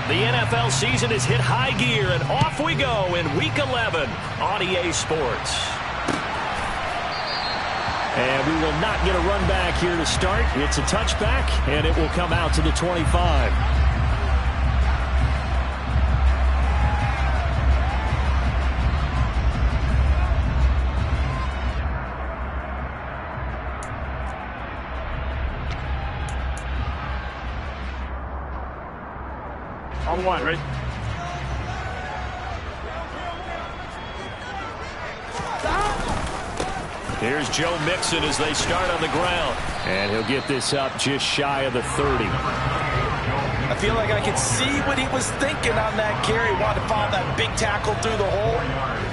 The NFL season has hit high gear, and off we go in Week 11 on EA Sports. And we will not get a run back here to start. It's a touchback, and it will come out to the 25. On one, right? Here's Joe Mixon as they start on the ground. And he'll get this up just shy of the 30. I feel like I could see what he was thinking on that carry. Wanted to follow that big tackle through the hole.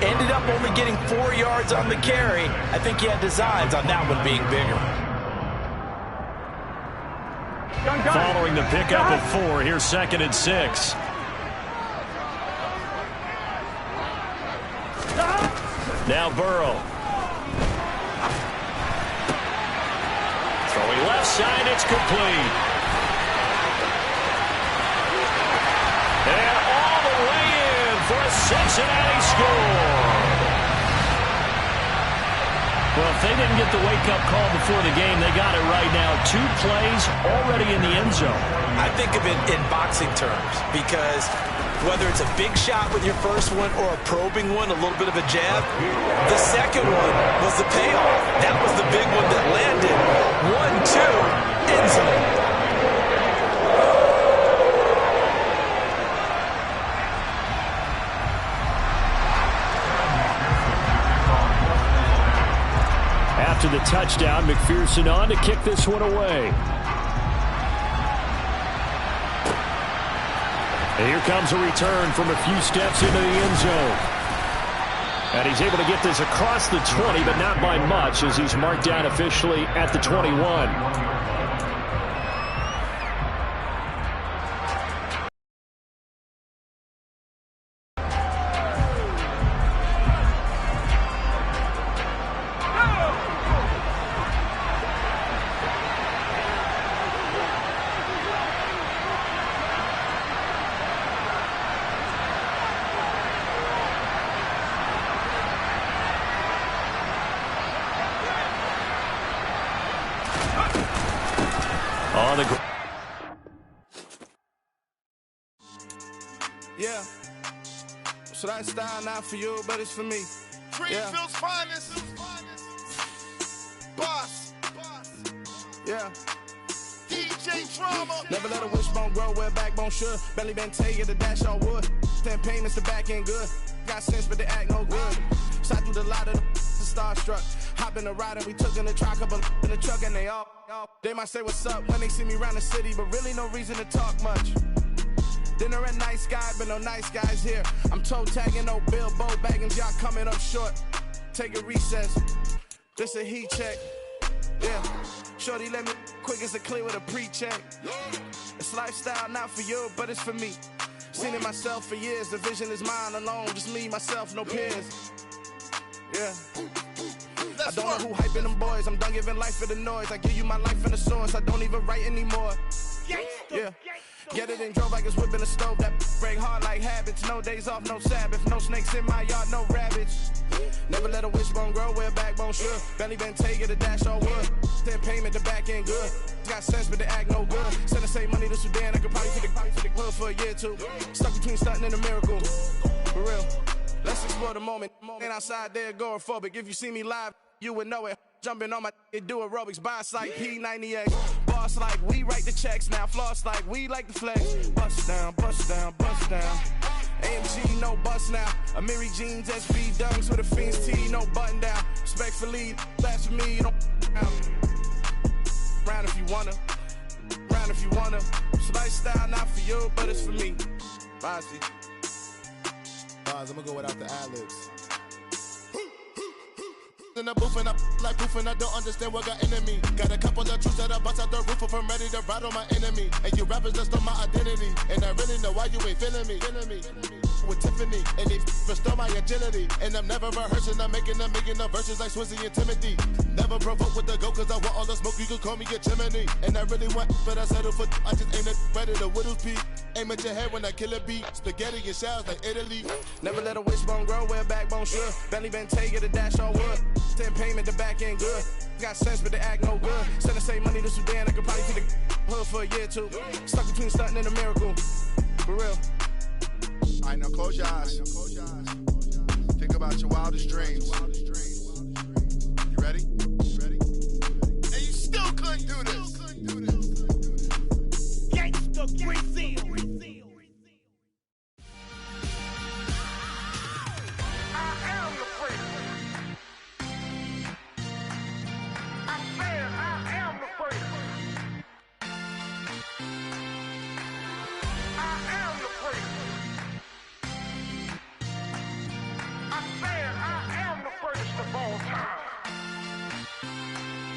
Ended up only getting 4 yards on the carry. I think he had designs on that one being bigger. Following the pickup of 4, here's 2nd and 6. Now Burrow. Throwing left side, it's complete. And all the way in for a Cincinnati score. Well, if they didn't get the wake-up call before the game, they got it right now. 2 plays already in the end zone. I think of it in boxing terms because whether it's a big shot with your first one or a probing one, a little bit of a jab, the second one was the payoff. That was the big one that landed. 1-2, end zone. After the touchdown, McPherson on to kick this one away. And here comes a return from a few steps into the end zone. And he's able to get this across the 20, but not by much as he's marked down officially at the 21. Yeah, so that style not for you, but it's for me. Greenfield's finest. Boss. Yeah. DJ Drama. Never let a wishbone grow where backbone should. Belly been taking the dash all wood. 10 payments, the back end good. Got sense, but they act no good. Shot through the lot of the starstruck. Hop in the ride and we took in the truck, couple in the truck, and they all. They might say what's up when they see me around the city, but really no reason to talk much. Dinner at Nice Guy, but no nice guys here. I'm toe tagging, no Bilbo baggins, y'all coming up short. Take a recess. This a heat check. Yeah. Shorty let me quick as a clear with a pre-check. It's lifestyle not for you, but it's for me. Seen it myself for years. The vision is mine alone. Just me, myself, no peers. Yeah. I don't know who hyping them boys. I'm done giving life for the noise. I give you my life in the source. I don't even write anymore. Yeah. Get it and drove like it's whipping a stove. That break hard like habits. No days off, no Sabbath. No snakes in my yard, no rabbits. Never let a wishbone grow where backbone should. Belly been taking the dash all wood. 10 payment, the back end good. Got sense, but they act no good. Send the same money to Sudan. I could probably take the hood for a year or two. Stuck between stunting and a miracle. For real. Let's explore the moment. Ain't outside there agoraphobic. If you see me live, you would know it. Jumping on my do aerobics, boss like P90X. Boss like we write the checks now. Floss like we like the flex. Bust down, bust down, bust down. AMG, no bust now. Amiri jeans, SB dunks with a Fiends T, no button down. Respectfully, that's for me, you don't round if you wanna. Round if you wanna. It's lifestyle not for you, but it's for me. Bossy. I'm gonna go without the ad-libs. In the booth and I like proof and I don't understand what got into me. Got a couple of truths that I bust out the roof if I'm ready to ride on my enemy. And you rappers just stole my identity. And I really know why you ain't feeling me. with Tiffany. And they restore my agility. And I'm never rehearsing, I'm making the verses like Swizzy and Timothy. Never provoke with the go, cause I want all the smoke, you can call me a chimney. And I really want, but I settle for, I just ain't ready to whittles pea. Aim at your head when I kill a beat. Spaghetti and shells like Italy. Never let a wishbone grow where a backbone should. Belly been take it, a dash on wood. 10 payment, the back ain't good. Got sense, but they act no good. Send the same money to Sudan, I could probably see the hood for a year or two. Stuck between stunting and a miracle. For real. Alright, now close your eyes. Think about your wildest dreams. You ready? And you still couldn't do this. Gangsta Brazil.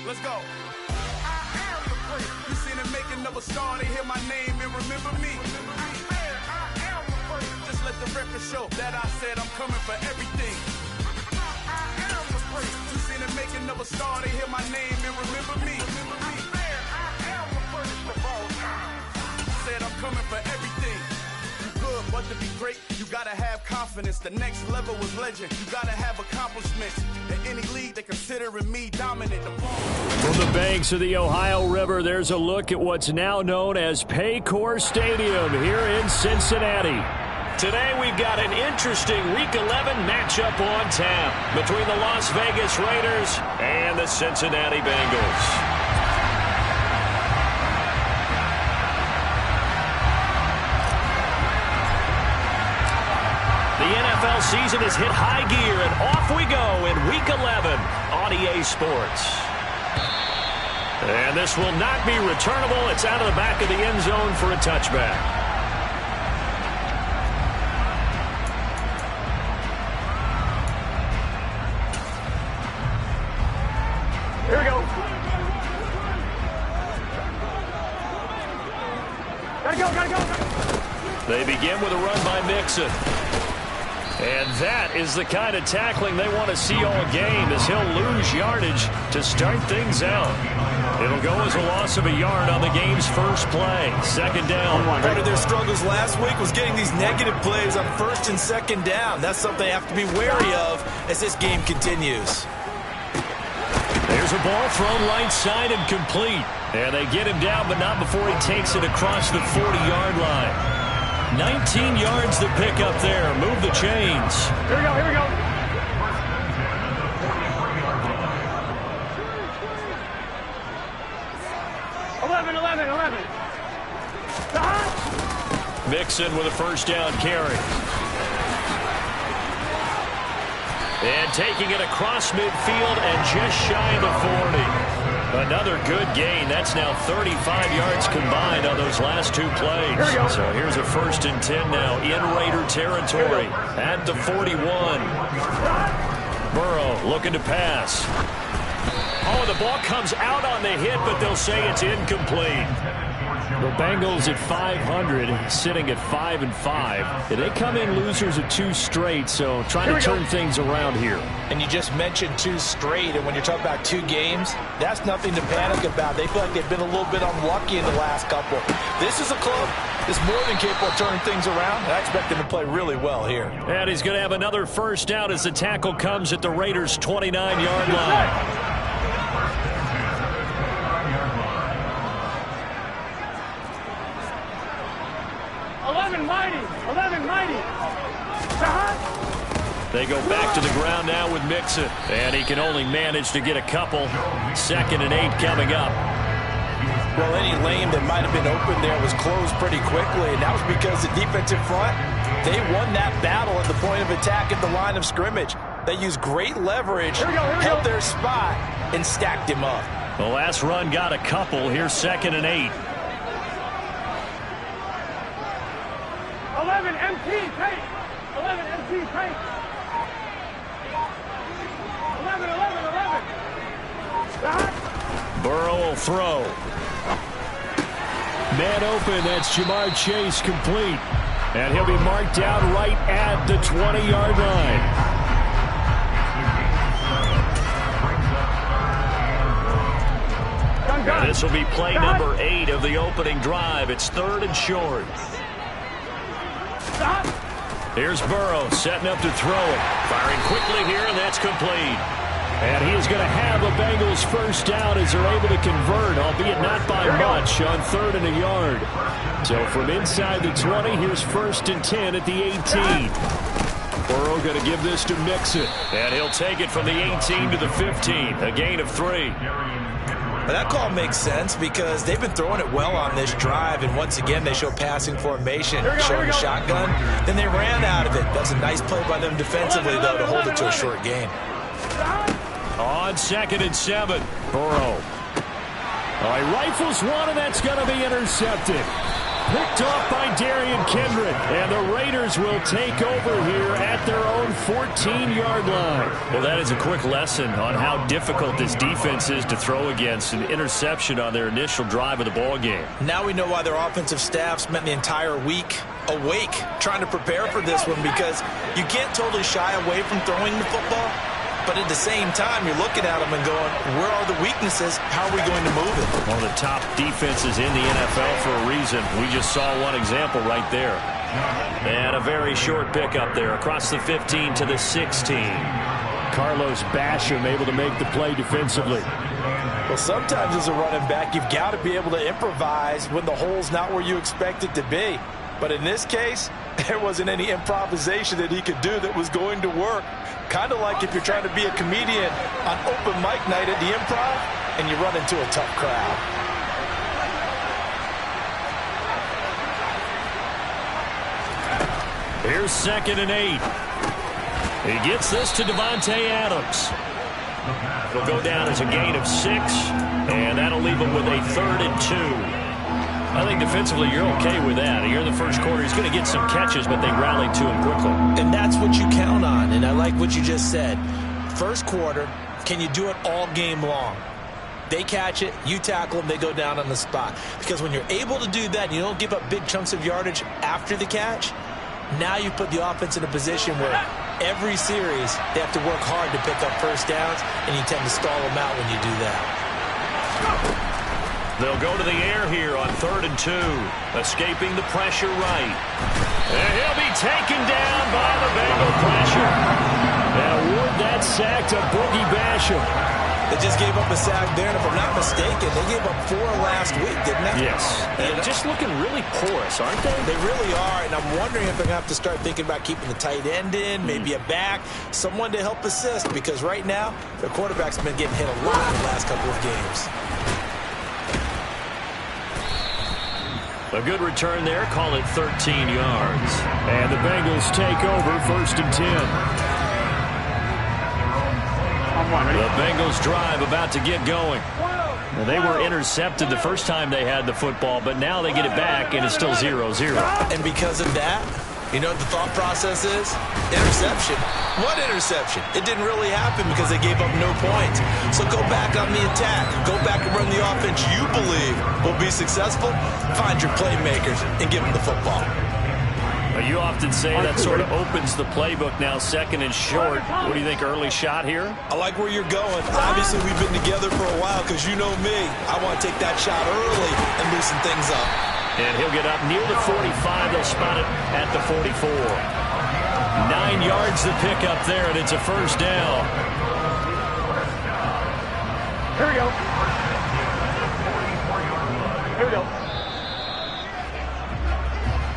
Let's go. I am the first. You seen the making of a star, they hear my name and remember me. I am the first. Just let the record show that I said I'm coming for everything. I am the first. You seen the making of a star, they hear my name and remember me. I am the first of all time. Said I'm coming for everything. You good, but to be great, you gotta have confidence. The next level was legend. You gotta have accomplishments. In any league, they considering me dominant. From the banks of the Ohio River, there's a look at what's now known as Paycor Stadium here in Cincinnati. Today we've got an interesting Week 11 matchup on tap between the Las Vegas Raiders and the Cincinnati Bengals. The NFL season has hit high gear, and off we go in Week 11 on EA Sports. And this will not be returnable. It's out of the back of the end zone for a touchback. Here we go. Gotta go. They begin with a run by Mixon. And that is the kind of tackling they want to see all game, as he'll lose yardage to start things out. It'll go as a loss of a yard on the game's first play. Second down. Part of their struggles last week was getting these negative plays on first and second down. That's something they have to be wary of as this game continues. There's a ball thrown right side and complete. And they get him down, but not before he takes it across the 40-yard line. 19 yards to pick up there. Move the chains. Here we go, here we go. Mixon with a first down carry. And taking it across midfield and just shy of the 40. Another good gain. That's now 35 yards combined on those last two plays. So here's a 1st and 10 now in Raider territory at the 41. Burrow looking to pass. Oh, the ball comes out on the hit, but they'll say it's incomplete. The Bengals at 500, sitting at 5-5. They come in losers of 2 straight, so trying to turn things around here. And you just mentioned 2 straight, and when you're talking about 2 games, that's nothing to panic about. They feel like they've been a little bit unlucky in the last couple. This is a club that's more than capable of turning things around, and I expect them to play really well here. And he's going to have another first down as the tackle comes at the Raiders' 29-yard line. They go back to the ground now with Mixon. And he can only manage to get a couple. 2nd and 8 coming up. Well, any lane that might have been open there was closed pretty quickly, and that was because the defensive front, they won that battle at the point of attack at the line of scrimmage. They used great leverage, held their spot, and stacked him up. The last run got a couple. Here's 2nd and 8. 11 MT paint. 11 MT paint. 11. Burrow will throw. Man open, that's Jamar Chase complete. And he'll be marked down right at the 20-yard line. Now this will be play number 8 of the opening drive. It's 3rd and short. Here's Burrow setting up to throw it. Firing quickly here, and that's complete. And he is going to have a Bengals first down as they're able to convert, albeit not by much, on 3rd and a yard. So from inside the 20, here's 1st and 10 at the 18. Burrow going to give this to Mixon. And he'll take it from the 18 to the 15, a gain of 3. Well, that call makes sense because they've been throwing it well on this drive, and once again they show passing formation, showing a shotgun. Then they ran out of it. That's a nice play by them defensively, though, to hold it to a short gain. On 2nd and 7, Burrow. He rifles one, and that's going to be intercepted. Picked off by Darian Kendrick, and the Raiders will take over here at their own 14-yard line. Well, that is a quick lesson on how difficult this defense is to throw against. An interception on their initial drive of the ball game. Now we know why their offensive staff spent the entire week awake trying to prepare for this one, because you can't totally shy away from throwing the football. But at the same time, you're looking at them and going, where are the weaknesses? How are we going to move it? One of the top defenses in the NFL for a reason. We just saw one example right there. And a very short pickup there across the 15 to the 16. Carlos Basham able to make the play defensively. Well, sometimes as a running back, you've got to be able to improvise when the hole's not where you expect it to be. But in this case, there wasn't any improvisation that he could do that was going to work. Kind of like if you're trying to be a comedian on open mic night at the Improv and you run into a tough crowd. Here's 2nd and 8. He gets this to Devontae Adams. It'll go down as a gain of 6, and that'll leave him with a 3rd and 2. I think defensively you're okay with that. Here in the first quarter, he's going to get some catches, but they rallied to him quickly. And that's what you count on, and I like what you just said. First quarter, can you do it all game long? They catch it, you tackle them, they go down on the spot. Because when you're able to do that, you don't give up big chunks of yardage after the catch. Now you put the offense in a position where every series they have to work hard to pick up first downs, and you tend to stall them out when you do that. They'll go to the air here on 3rd and 2, escaping the pressure right. And he'll be taken down by the Bengal pressure. And award that sack to Boogie Basham. They just gave up a sack there, and if I'm not mistaken, they gave up 4 last week, didn't they? Yes. And just looking really porous, aren't they? They really are, and I'm wondering if they're going to have to start thinking about keeping the tight end in, maybe a back, someone to help assist, because right now, their quarterback's been getting hit a lot in the last couple of games. A good return there. Call it 13 yards. And the Bengals take over 1st and 10. The Bengals drive about to get going. Well, they were intercepted the first time they had the football, but now they get it back, and it's still 0-0. And because of that, you know what the thought process is? Interception. What interception? It didn't really happen because they gave up no points. So go back on the attack. Go back and run the offense you believe will be successful. Find your playmakers and give them the football. You often say that sort of opens the playbook now, 2nd and short. What do you think, early shot here? I like where you're going. Obviously, we've been together for a while because you know me. I want to take that shot early and loosen things up. And he'll get up near the 45. They'll spot it at the 44. 9 yards to pick up there, and it's a first down. Here we go. Here we go.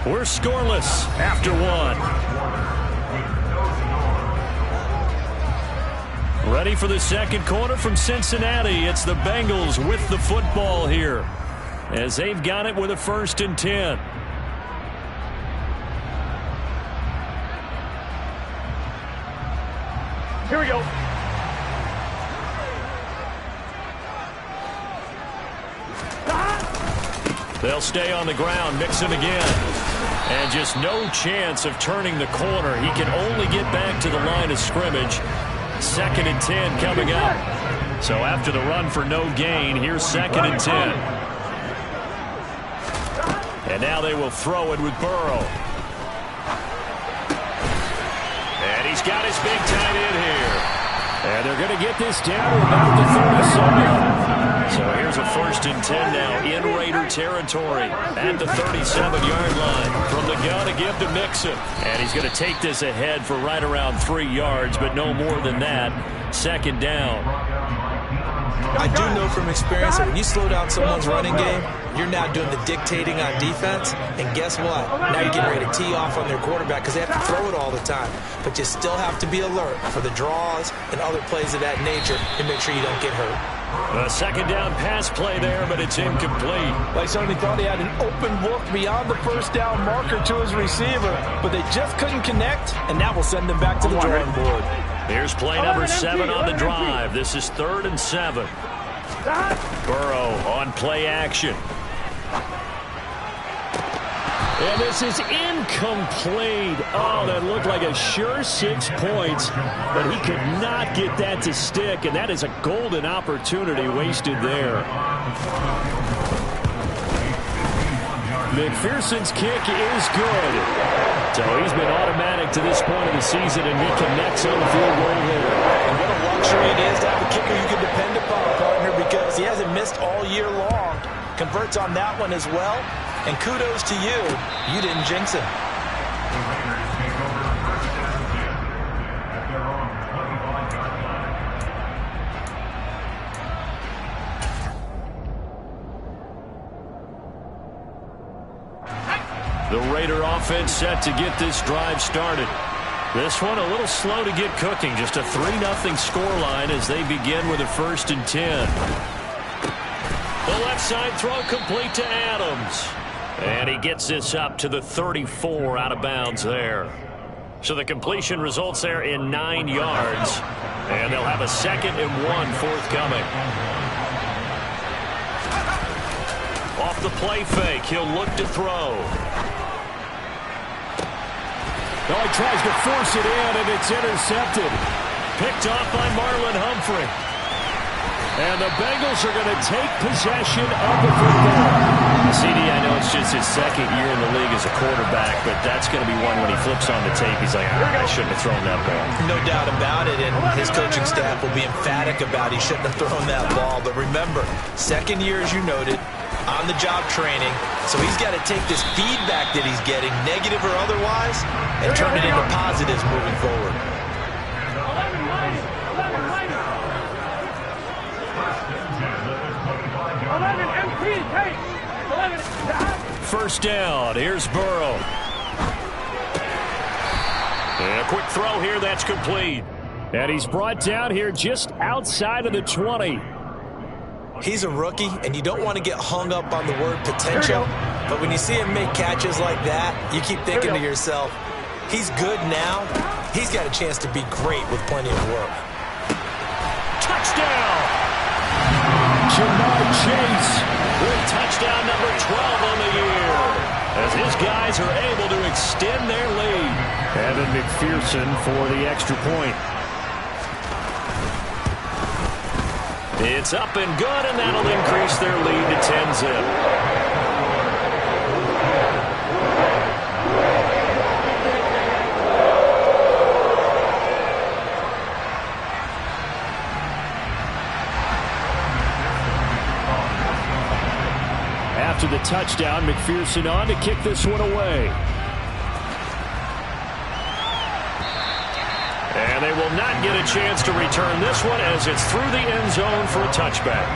We're scoreless after 1. Ready for the 2nd quarter from Cincinnati. It's the Bengals with the football here, as they've got it with a 1st and 10. Here we go. They'll stay on the ground. Mixon again. And just no chance of turning the corner. He can only get back to the line of scrimmage. 2nd and 10 coming up. So after the run for no gain, here's 2nd and 10. And now they will throw it with Burrow. He's got his big tight end here. And they're going to get this down to about the 37. So here's a 1st and 10 now in Raider territory at the 37-yard line. From the gun to give to Mixon. And he's going to take this ahead for right around 3 yards, but no more than that. 2nd down. I do know from experience that when you slow down someone's running game, you're now doing the dictating on defense. And guess what? Now you're getting ready to tee off on their quarterback because they have to throw it all the time. But you still have to be alert for the draws and other plays of that nature to make sure you don't get hurt. A 2nd down pass play there, but it's incomplete. They certainly thought he had an open look beyond the 1st down marker to his receiver, but they just couldn't connect, and that will send them back to the drawing board. Here's play number 7 on the drive. This is 3rd and 7. Burrow on play action. And this is incomplete. Oh, that looked like a sure 6 points, but he could not get that to stick, and that is a golden opportunity wasted there. McPherson's kick is good. So he's been automatic to this point of the season, and he connects on the field goal here. And what a luxury it is to have a kicker you can depend upon, partner, because he hasn't missed all year long. Converts on that one as well. And kudos to you. You didn't jinx him. The Raider offense set to get this drive started. This one a little slow to get cooking. Just a 3-0 scoreline as they begin with a 1st and 10. The left side throw complete to Adams. And he gets this up to the 34 out of bounds there. So the completion results there in 9 yards. And they'll have a 2nd and 1 forthcoming. Off the play fake, he'll look to throw. Oh, he tries to force it in, and it's intercepted. Picked off by Marlon Humphrey. And the Bengals are going to take possession of the football. CD, I know it's just his 2nd year in the league as a quarterback, but that's going to be one when he flips on the tape, he's like, I shouldn't have thrown that ball. No doubt about it, and his coaching staff will be emphatic about he shouldn't have thrown that ball. But remember, 2nd year, as you noted, on-the-job training, so he's got to take this feedback that he's getting, negative or otherwise, and turn it into positives moving forward. First down. Here's Burrow. And a quick throw here. That's complete. And he's brought down here just outside of the 20. He's a rookie, and you don't want to get hung up on the word potential. But when you see him make catches like that, you keep thinking to yourself, he's good now. He's got a chance to be great with plenty of work. Touchdown! Jamar Chase with touchdown number 12 on the year. As his guys are able to extend their lead. Evan McPherson for the extra point. It's up and good, and that'll increase their lead to 10-zip. After the touchdown, McPherson on to kick this one away. And they will not get a chance to return this one as it's through the end zone for a touchback.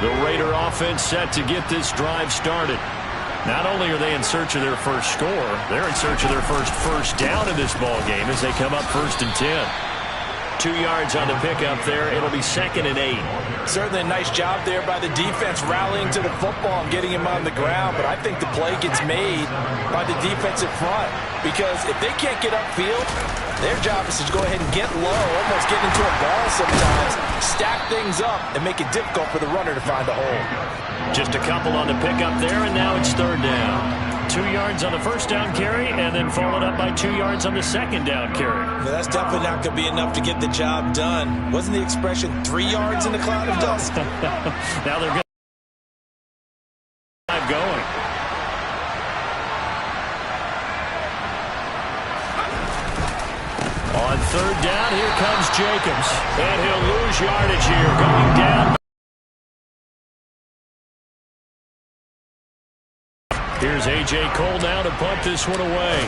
The Raider offense set to get this drive started. Not only are they in search of their first score, they're in search of their first down in this ball game as they come up 1st and 10. 2 yards on the pickup there. It'll be 2nd and 8. Certainly a nice job there by the defense rallying to the football and getting him on the ground, but I think the play gets made by the defensive front because if they can't get upfield, their job is to go ahead and get low, almost get into a ball sometimes, stack things up, and make it difficult for the runner to find a hole. Just a couple on the pickup there, and now it's 3rd down. 2 yards on the first down carry, and then followed up by 2 yards on the second down carry. Well, that's definitely not going to be enough to get the job done. Wasn't the expression 3 yards in a cloud of dust? Now they're going On third down, here comes Jacobs. And he'll lose yardage here, going down. Here's A.J. Cole now to punt this one away.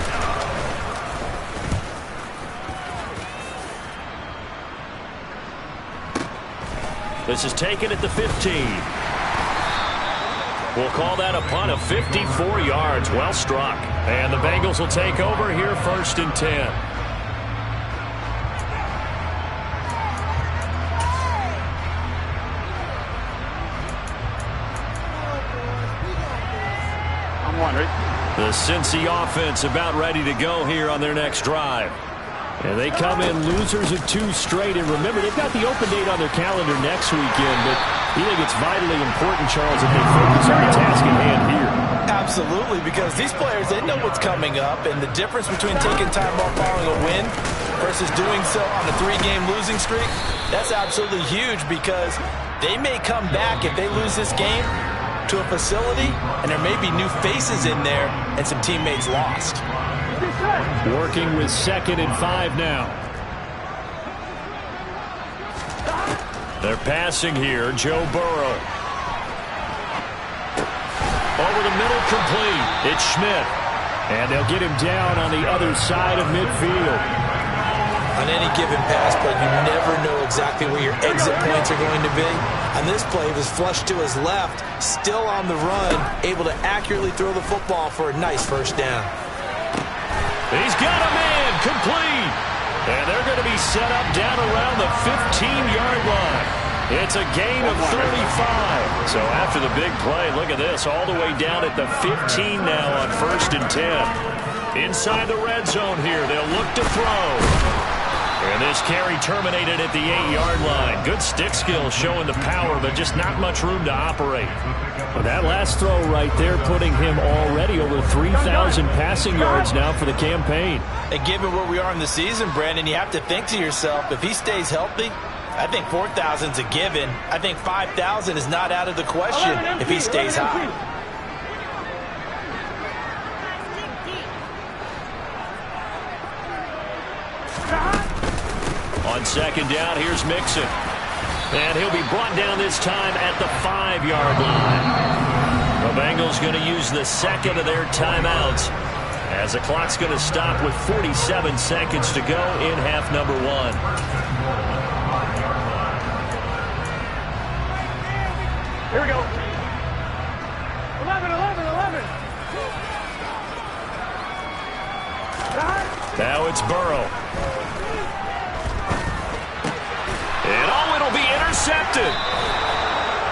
This is taken at the 15. We'll call that a punt of 54 yards. Well struck. And the Bengals will take over here, 1st and 10. The Cincy offense about ready to go here on their next drive. And they come in losers of 2 straight. And remember, they've got the open date on their calendar next weekend. But you think it's vitally important, Charles, that they focus on the task at hand here? Absolutely, because these players, they know what's coming up. And the difference between taking time off following a win versus doing so on a 3-game losing streak, that's absolutely huge, because they may come back if they lose this game to a facility, and there may be new faces in there and some teammates lost. Working with 2nd and 5 now. They're passing here. Joe Burrow. Over the middle, complete. It's Schmidt. And they'll get him down on the other side of midfield. On any given pass, but you never know exactly where your exit points are going to be. On this play, he was flushed to his left, still on the run, able to accurately throw the football for a nice 1st down. He's got a man, complete. And they're going to be set up down around the 15-yard line. It's a gain of 35. So after the big play, look at this, all the way down at the 15 now on 1st and 10. Inside the red zone here, they'll look to throw. And this carry terminated at the 8-yard line. Good stick skill showing the power, but just not much room to operate. Well, that last throw right there putting him already over 3,000 passing yards now for the campaign. And given where we are in the season, Brandon, you have to think to yourself, if he stays healthy, I think 4,000 is a given. I think 5,000 is not out of the question if he stays high. On 2nd down, here's Mixon. And he'll be brought down this time at the 5-yard line. The Bengals going to use the 2nd of their timeouts, as the clock's going to stop with 47 seconds to go in half number 1. Here we go. 11, 11, 11. Now it's Burrow. And oh, it'll be intercepted.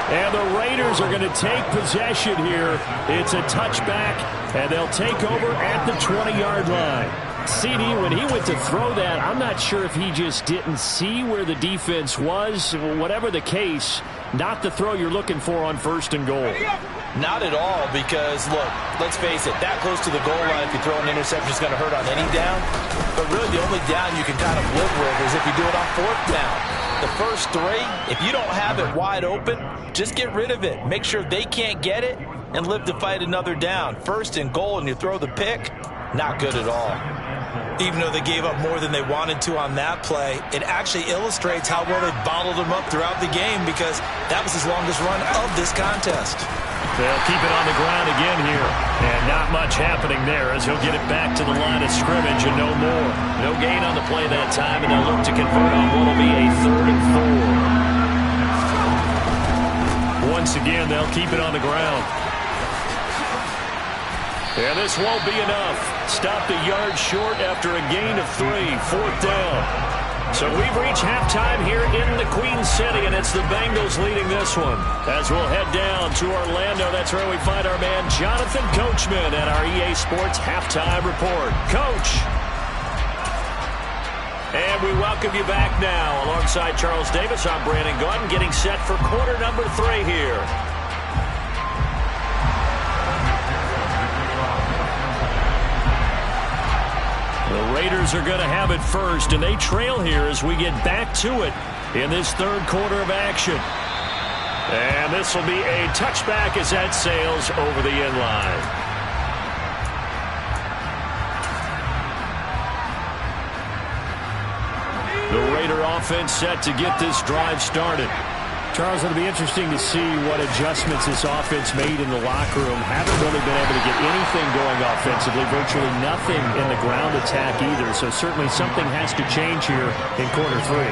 And the Raiders are going to take possession here. It's a touchback, and they'll take over at the 20-yard line. CD, when he went to throw that, I'm not sure if he just didn't see where the defense was. Whatever the case, not the throw you're looking for on 1st and goal. Not at all, because, look, let's face it, that close to the goal line, if you throw an interception, is going to hurt on any down. But really, the only down you can kind of live with is if you do it on 4th down. The first 3, if you don't have it wide open, just get rid of it. Make sure they can't get it and live to fight another down. 1st and goal, and you throw the pick, not good at all. Even though they gave up more than they wanted to on that play, it actually illustrates how well they bottled them up throughout the game, because that was his longest run of this contest. They'll keep it on the ground again here. And not much happening there, as he'll get it back to the line of scrimmage and no more. No gain on the play that time, and they'll look to convert on what will be a 3rd and 4. Once again, they'll keep it on the ground. And this won't be enough. Stopped a yard short after a gain of 3, 4th down. So we've reached halftime here in the Queen City, and it's the Bengals leading this one. As we'll head down to Orlando, that's where we find our man Jonathan Coachman at our EA Sports Halftime Report. Coach. And we welcome you back now. Alongside Charles Davis, I'm Brandon Gordon, getting set for quarter number 3 here. The Raiders are going to have it first, and they trail here as we get back to it in this 3rd quarter of action. And this will be a touchback as that sails over the end line. Raider offense set to get this drive started. Charles, it'll be interesting to see what adjustments this offense made in the locker room. Haven't really been able to get anything going offensively, virtually nothing in the ground attack either. So certainly something has to change here in quarter 3.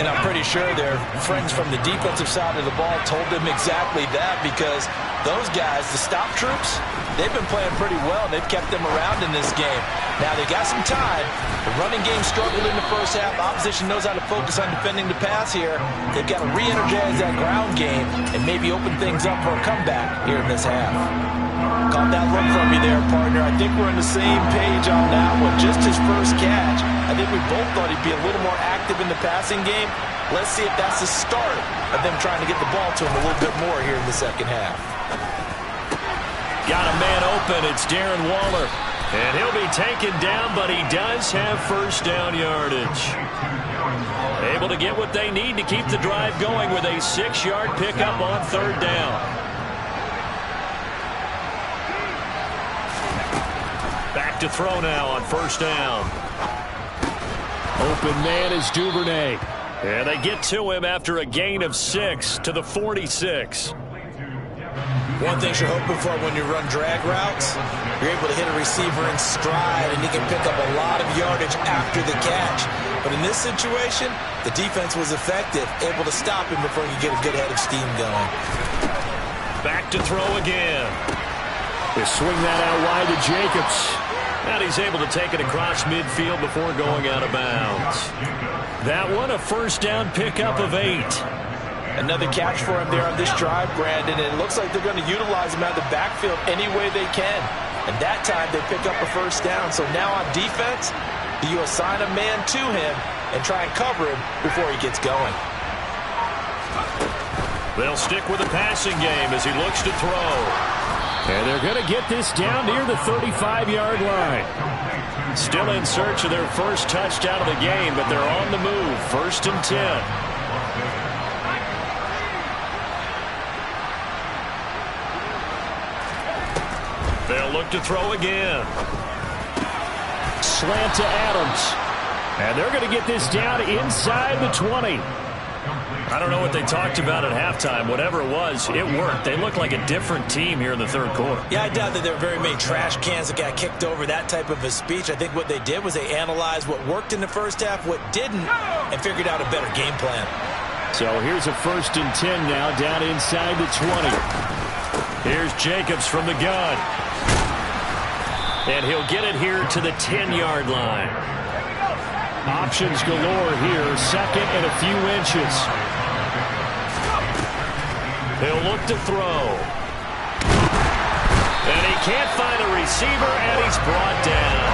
And I'm pretty sure their friends from the defensive side of the ball told them exactly that, because those guys, the stop troops, they've been playing pretty well. They've kept them around in this game. Now they got some time. The running game struggled in the first half. Opposition knows how to focus on defending the pass here. They've got to re-energize that ground game and maybe open things up for a comeback here in this half. Caught that look from you there, partner. I think we're on the same page on that one. Just his first catch. I think we both thought he'd be a little more active in the passing game. Let's see if that's the start of them trying to get the ball to him a little bit more here in the second half. Got a man open. It's Darren Waller. And he'll be taken down, but he does have first down yardage. Able to get what they need to keep the drive going with a 6-yard pickup on third down. Back to throw now on first down. Open man is Duvernay. And they get to him after a gain of 6 to the 46. One thing you're hoping for when you run drag routes, you're able to hit a receiver in stride, and he can pick up a lot of yardage after the catch. But in this situation, the defense was effective, able to stop him before you get a good head of steam going. Back to throw again. They swing that out wide to Jacobs. And he's able to take it across midfield before going out of bounds. That one, a first down pickup of 8. Another catch for him there on this drive, Brandon, and it looks like they're going to utilize him out of the backfield any way they can. And that time they pick up a first down. So now on defense, do you assign a man to him and try and cover him before he gets going? They'll stick with the passing game as he looks to throw. And they're going to get this down near the 35-yard line. Still in search of their first touchdown of the game, but they're on the move. 1st and 10. They'll look to throw again. Slant to Adams. And they're going to get this down inside the 20. I don't know what they talked about at halftime. Whatever it was, it worked. They look like a different team here in the third quarter. Yeah, I doubt that there were very many trash cans that got kicked over, that type of a speech. I think what they did was they analyzed what worked in the first half, what didn't, and figured out a better game plan. So here's a 1st and 10 now, down inside the 20. Here's Jacobs from the gun. And he'll get it here to the 10-yard line. Options galore here. 2nd and a few inches. He'll look to throw. And he can't find a receiver, and he's brought down.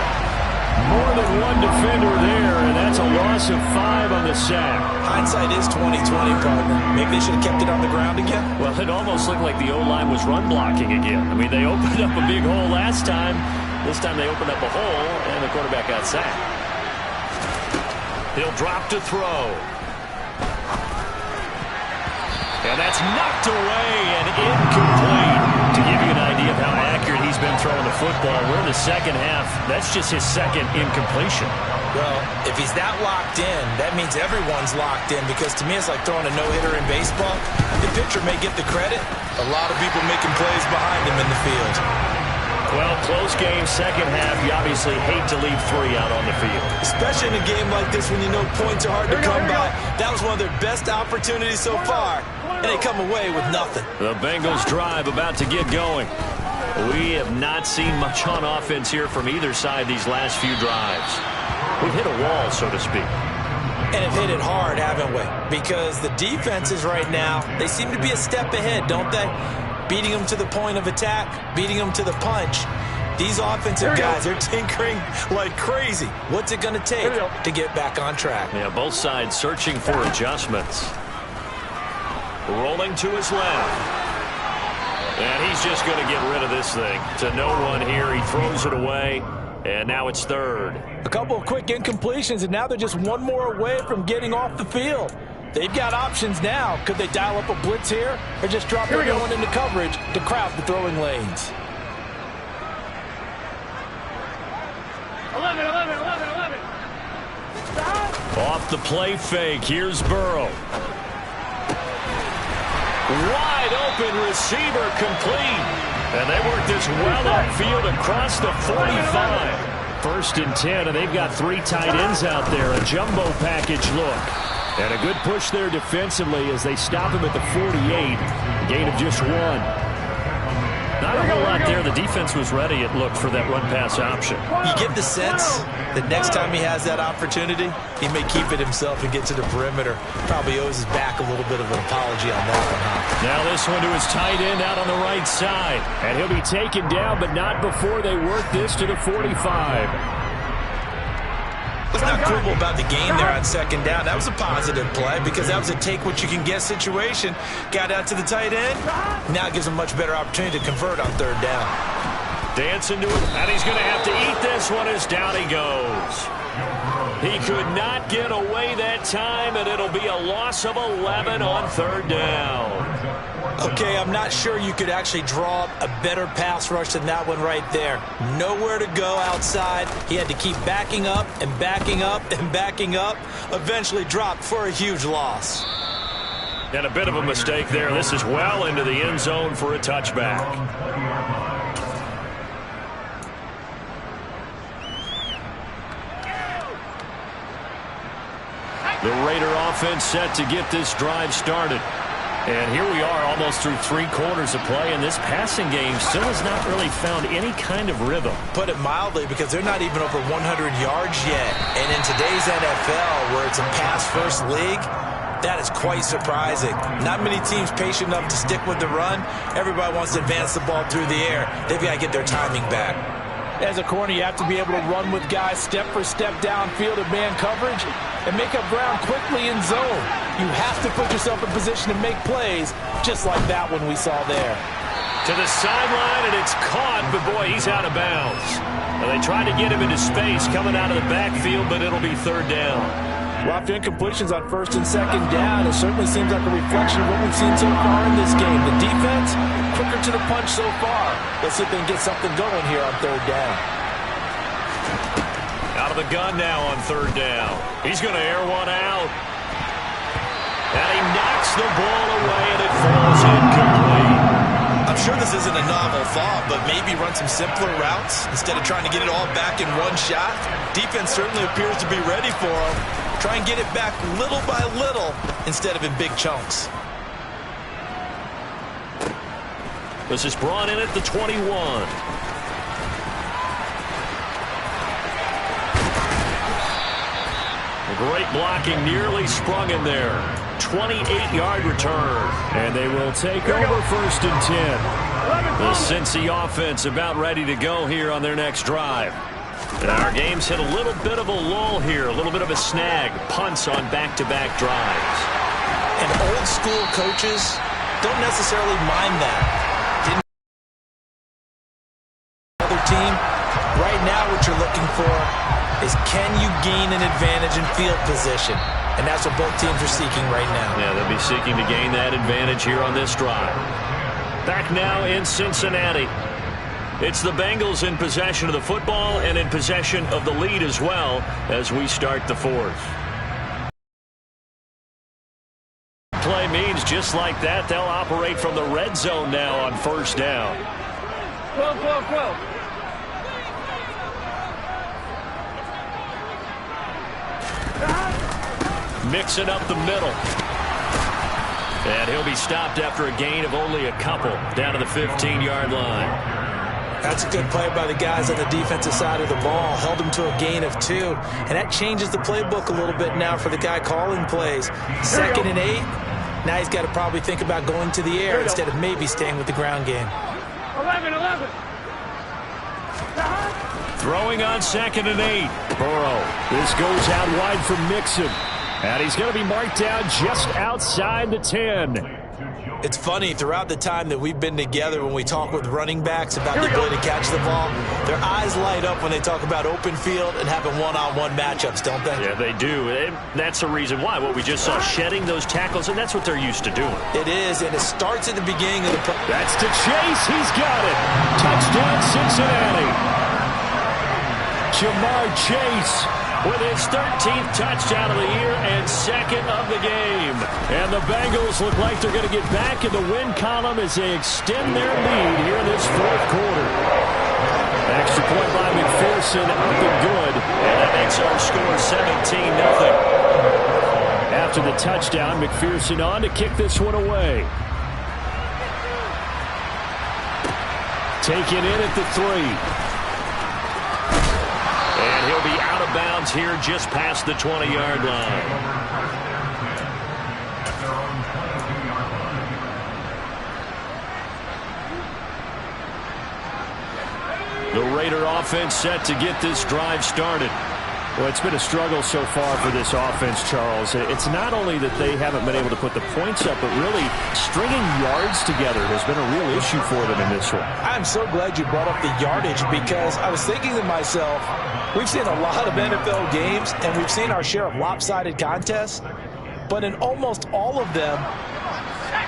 More than one defender there, and that's a loss of 5 on the sack. Hindsight is 20/20, partner. Maybe they should have kept it on the ground again. Well, it almost looked like the O-line was run blocking again. I mean, they opened up a big hole last time. This time they opened up a hole, and the quarterback got sacked. He'll drop to throw. And that's knocked away and incomplete. To give you an idea of how accurate he's been throwing the football, we're in the second half. That's just his 2nd incompletion. Well, if he's that locked in, that means everyone's locked in, because to me it's like throwing a no-hitter in baseball. The pitcher may get the credit. A lot of people making plays behind him in the field. Well, close game, second half. You obviously hate to leave 3 out on the field. Especially in a game like this when you know points are hard to come by. That was one of their best opportunities so far, and they come away with nothing. The Bengals drive about to get going. We have not seen much on offense here from either side these last few drives. We've hit a wall, so to speak. And have hit it hard, haven't we? Because the defenses right now, they seem to be a step ahead, don't they? Beating them to the point of attack, beating them to the punch. These offensive guys, they're tinkering like crazy. What's it going to take to get back on track? Yeah, both sides searching for adjustments. Rolling to his left. And he's just going to get rid of this thing. To no one here. He throws it away. And now it's 3rd. A couple of quick incompletions, and now they're just one more away from getting off the field. They've got options now. Could they dial up a blitz here or just drop everyone into coverage to crowd the throwing lanes? 11. Off off the play fake. Here's Burrow. Wide open receiver complete. And they work this well upfield across the 45. 1st and 10, and they've got 3 tight ends out there. A jumbo package look. And a good push there defensively as they stop him at the 48. Gain of just 1. Not a whole lot there. The defense was ready, it looked, for that run-pass option. You get the sense that next time he has that opportunity, he may keep it himself and get to the perimeter. Probably owes his back a little bit of an apology on that one, huh? Now this one to his tight end out on the right side. And he'll be taken down, but not before they work this to the 45. Let's not quibble about the gain there on 2nd down. That was a positive play because that was a take-what-you-can-get situation. Got out to the tight end. Now gives him a much better opportunity to convert on 3rd down. Dancing to it, and he's going to have to eat this one as down he goes. He could not get away that time, and it'll be a loss of 11 on 3rd down. Okay, I'm not sure you could actually draw up a better pass rush than that one right there. Nowhere to go outside. He had to keep backing up and backing up and backing up. Eventually dropped for a huge loss. And a bit of a mistake there. This is well into the end zone for a touchback. The Raider offense set to get this drive started. And here we are almost through 3 quarters of play, and this passing game still has not really found any kind of rhythm. Put it mildly, because they're not even over 100 yards yet. And in today's NFL, where it's a pass-first league, that is quite surprising. Not many teams patient enough to stick with the run. Everybody wants to advance the ball through the air. They've got to get their timing back. As a corner, you have to be able to run with guys step for step downfield in man coverage and make up ground quickly in zone. You have to put yourself in position to make plays, just like that one we saw there. To the sideline, and it's caught, but boy, he's out of bounds. Well, they tried to get him into space coming out of the backfield, but it'll be 3rd down. Well, after incompletions on 1st and 2nd down, it certainly seems like a reflection of what we've seen so far in this game. The defense, quicker to the punch so far. Let's see if they can get something going here on 3rd down. Out of the gun now on 3rd down. He's going to air one out. And he knocks the ball away, and it falls incomplete. I'm sure this isn't a novel thought, but maybe run some simpler routes instead of trying to get it all back in one shot. Defense certainly appears to be ready for him. Try and get it back little by little instead of in big chunks. This is brought in at the 21. Great blocking, nearly sprung in there. 28-yard return. And they will take over 1st and 10. The Cincy offense about ready to go here on their next drive. And our game's hit a little bit of a lull here, a little bit of a snag. Punts on back-to-back drives. And old-school coaches don't necessarily mind that. Other team, right now what you're looking for is can you gain an advantage in field position? And that's what both teams are seeking right now. Yeah, they'll be seeking to gain that advantage here on this drive. Back now in Cincinnati. It's the Bengals in possession of the football and in possession of the lead as well as we start the 4th. Play means just like that, they'll operate from the red zone now on 1st down. Go. Mixing up the middle. And he'll be stopped after a gain of only a couple down to the 15-yard line. That's a good play by the guys on the defensive side of the ball. Held him to a gain of 2. And that changes the playbook a little bit now for the guy calling plays. 2nd and 8. Now he's got to probably think about going to the air instead of maybe staying with the ground game. 11. Throwing on 2nd and 8. Burrow. This goes out wide for Mixon. And he's going to be marked down just outside the 10. It's funny, throughout the time that we've been together, when we talk with running backs about the ability to catch the ball, their eyes light up when they talk about open field and having one-on-one matchups, don't they? Yeah, they do. And that's the reason why. What we just saw, shedding those tackles, and that's what they're used to doing. It is, and it starts at the beginning of the play. That's to Chase. He's got it. Touchdown, Cincinnati. Jamar Chase with his 13th touchdown of the year and second of the game. And the Bengals look like they're going to get back in the win column as they extend their lead here in this fourth quarter. Extra point by McPherson, up and good. And that makes our score 17-0. After the touchdown, McPherson on to kick this one away. Taken in at the 3. And he'll be out of bounds here just past the 20-yard line. The Raider offense set to get this drive started. Well, it's been a struggle so far for this offense, Charles. It's not only that they haven't been able to put the points up, but really stringing yards together has been a real issue for them in this one. I'm so glad you brought up the yardage because I was thinking to myself, we've seen a lot of NFL games and we've seen our share of lopsided contests, but in almost all of them,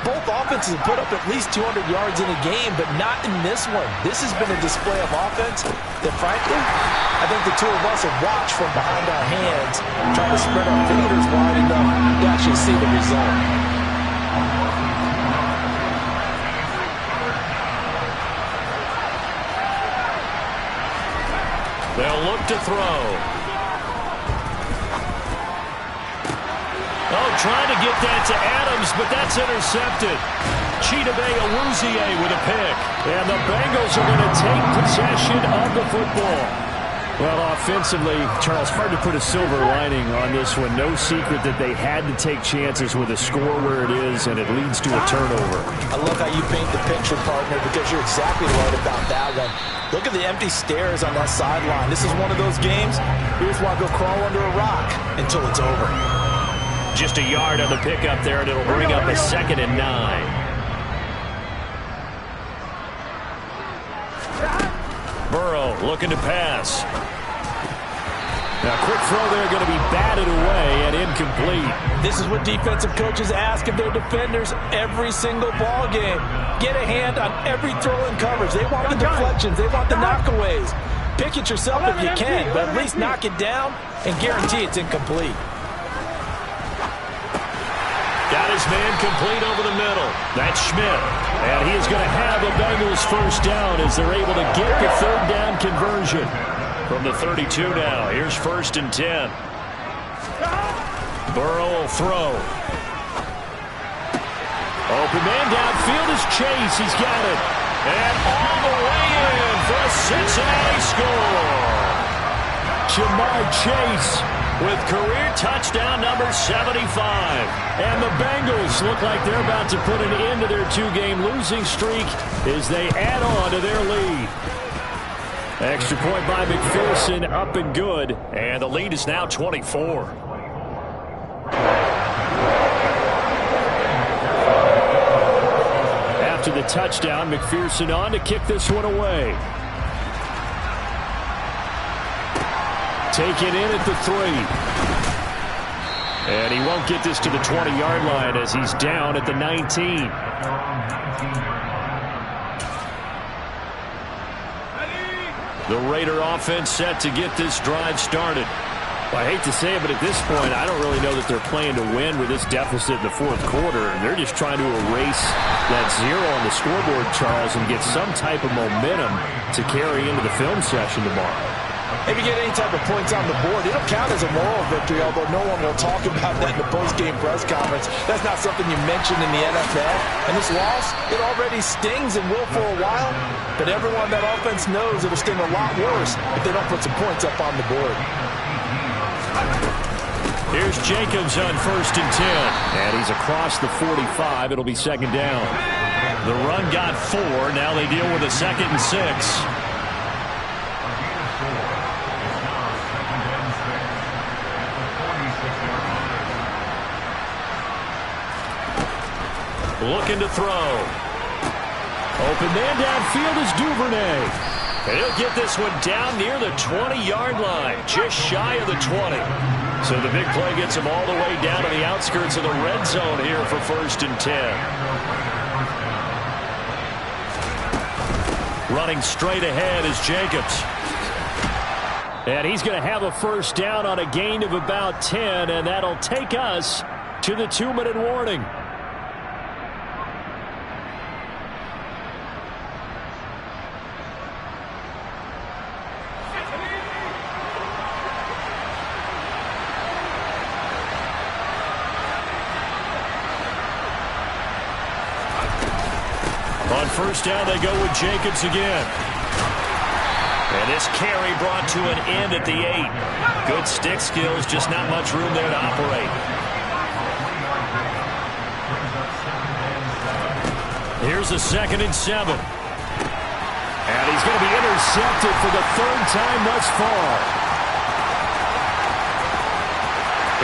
both offenses have put up at least 200 yards in a game, but not in this one. This has been a display of offense that, frankly, I think the two of us have watched from behind our hands, trying to spread our fingers wide enough to actually see the result. They'll look to throw. Oh, trying to get that to Adams, but that's intercepted. Chidobe Awuzie with a pick. And the Bengals are going to take possession of the football. Well, offensively, Charles, hard to put a silver lining on this one. No secret that they had to take chances with a score where it is, and it leads to a turnover. I love how you paint the picture, partner, because you're exactly right about that one. Look at the empty stairs on that sideline. This is one of those games, you just want to go crawl under a rock until it's over. Just a yard on the pickup there, and it'll bring up a 2nd and 9. Burrow looking to pass. Now, quick throw there, going to be batted away and incomplete. This is what defensive coaches ask of their defenders every single ball game. Get a hand on every throw in coverage. They want the deflections. They want the knockaways. Pick it yourself if you can, but at least knock it down and guarantee it's incomplete. Got his man complete over the middle. That's Schmidt. And he is going to have a Bengals first down as they're able to get the third down conversion. From the 32 now, here's 1st and 10. Burrow will throw. Open man downfield is Chase. He's got it. And all the way in for a Cincinnati score. Jamar Chase with career touchdown number 75. And the Bengals look like they're about to put an end to their 2-game losing streak as they add on to their lead. Extra point by McPherson, up and good. And the lead is now 24. After the touchdown, McPherson on to kick this one away. Taken in at the 3. And he won't get this to the 20-yard line as he's down at the 19. The Raider offense set to get this drive started. Well, I hate to say it, but at this point, I don't really know that they're playing to win with this deficit in the fourth quarter. They're just trying to erase that 0 on the scoreboard, Charles, and get some type of momentum to carry into the film session tomorrow. If you get any type of points on the board, it'll count as a moral victory, although no one will talk about that in the post-game press conference. That's not something you mentioned in the NFL. And this loss, it already stings and will for a while, but everyone on that offense knows it'll sting a lot worse if they don't put some points up on the board. Here's Jacobs on 1st and 10. And he's across the 45. It'll be 2nd down. The run got 4. Now they deal with a 2nd and 6. Looking to throw. Open man downfield is Duvernay. And he'll get this one down near the 20-yard line, just shy of the 20. So the big play gets him all the way down to the outskirts of the red zone here for 1st and 10. Running straight ahead is Jacobs. And he's going to have a first down on a gain of about 10, and that'll take us to the 2-minute warning. On first down, they go with Jacobs again. And this carry brought to an end at the 8. Good stick skills, just not much room there to operate. Here's a 2nd and 7. And he's going to be intercepted for the 3rd time thus far.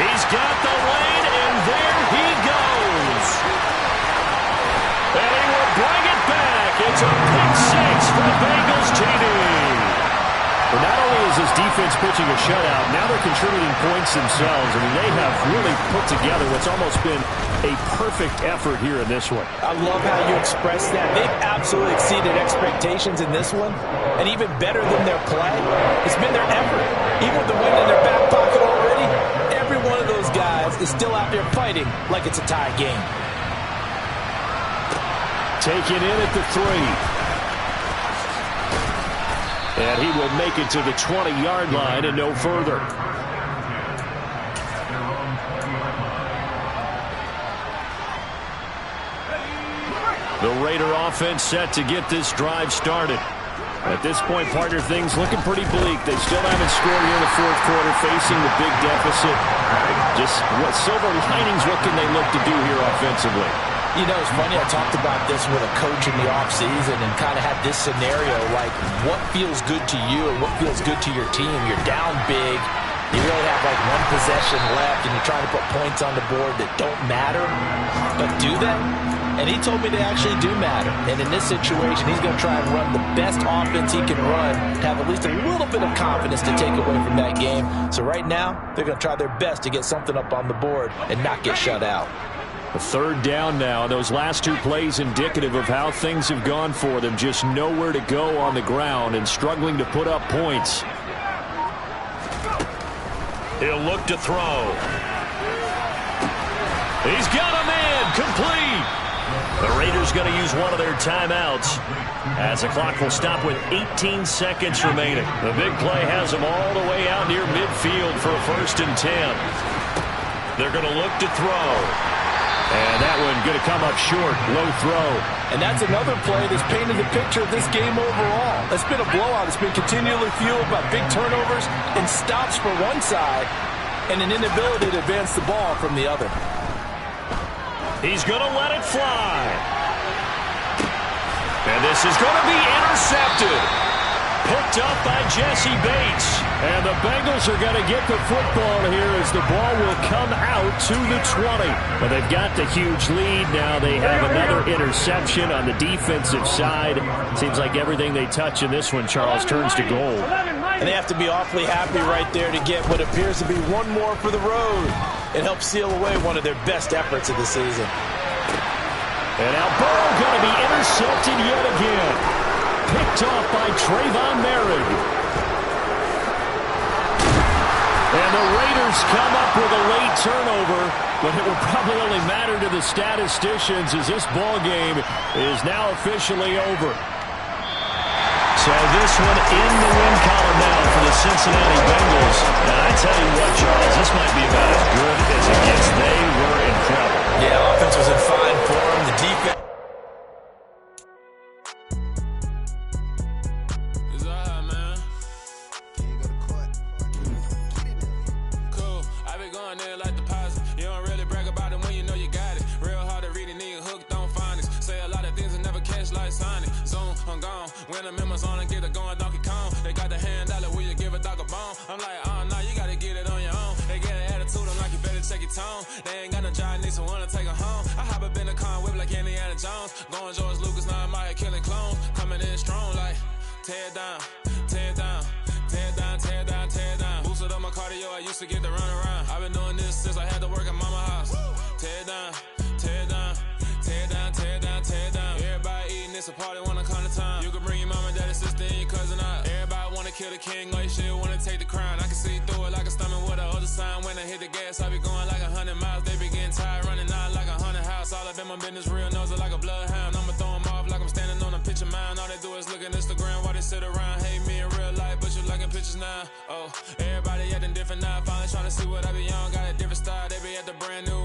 He's got the lane, and there he goes. And he will bring it back. It's a pick 6 for the Bengals TD. Well, not only is this defense pitching a shutout, now they're contributing points themselves. I mean, they have really put together what's almost been a perfect effort here in this one. I love how you express that. They've absolutely exceeded expectations in this one, and even better than their play, it's been their effort. Even with the win in their back pocket already, every one of those guys is still out there fighting like it's a tie game. Taken in at the 3. And he will make it to the 20-yard line and no further. The Raider offense set to get this drive started. At this point, partner, things looking pretty bleak. They still haven't scored here in the 4th quarter, facing the big deficit. Just what silver linings, what can they look to do here offensively? You know, it's funny, I talked about this with a coach in the offseason and kind of had this scenario, like what feels good to you and what feels good to your team. You're down big. You really have like one possession left, and you're trying to put points on the board that don't matter. But do they? And he told me they actually do matter. And in this situation, he's going to try and run the best offense he can run to have at least a little bit of confidence to take away from that game. So right now, they're going to try their best to get something up on the board and not get shut out. A 3rd down now. Those last 2 plays indicative of how things have gone for them. Just nowhere to go on the ground and struggling to put up points. He'll look to throw. He's got a man complete. The Raiders going to use one of their timeouts as the clock will stop with 18 seconds remaining. The big play has them all the way out near midfield for a 1st and 10. They're going to look to throw. And that one going to come up short. Low throw. And that's another play that's painted the picture of this game overall. It's been a blowout. It's been continually fueled by big turnovers and stops for one side and an inability to advance the ball from the other. He's going to let it fly. And this is going to be intercepted. Picked up by Jesse Bates. And the Bengals are going to get the football here as the ball will come out to the 20. But they've got the huge lead. Now they have another interception on the defensive side. Seems like everything they touch in this one, Charles, turns to gold. And they have to be awfully happy right there to get what appears to be one more for the road. It helps seal away one of their best efforts of the season. And now Burrow going to be intercepted yet again. Picked off by Trayvon Merritt. And the Raiders come up with a late turnover, but it will probably only matter to the statisticians as this ball game is now officially over. So this one in the win column now for the Cincinnati Bengals. And I tell you what, Charles, this might be about as good as it gets. They were incredible. Yeah, offense was in fine form. The defense. When I'm in my zone and get it going Donkey Kong. They got the hand out like, will you give a dog a bone? I'm like, oh, no, you gotta get it on your own. They get an attitude, I'm like, you better check your tone. They ain't got no job, need someone to take her home. I hop up in the car and whip like Indiana Jones. Going George Lucas, now I'm out here killing clones. Coming in strong like, tear down, tear down, tear down, tear down, tear down. Boosted up my cardio, I used to get to run around. I've been doing this since I had to work at mama house. Tear down, tear down, tear down, tear down, tear down. Everybody eating, it's a party when I come to time. You can bring your mama, daddy, sister, and your cousin out. Everybody wanna kill the king, like shit, wanna take the crown. I can see through it like a stomach with a other sign. When I hit the gas, I be going like 100 miles. They be getting tired, running out like 100 house. All up in my business, real nose it like a bloodhound. I'ma throw them off like I'm standing on a picture mound. All they do is look at Instagram while they sit around. Hate me in real life, but you liking pictures now. Oh, everybody acting different now. Finally trying to see what I be on. Got a different style, they be at the brand new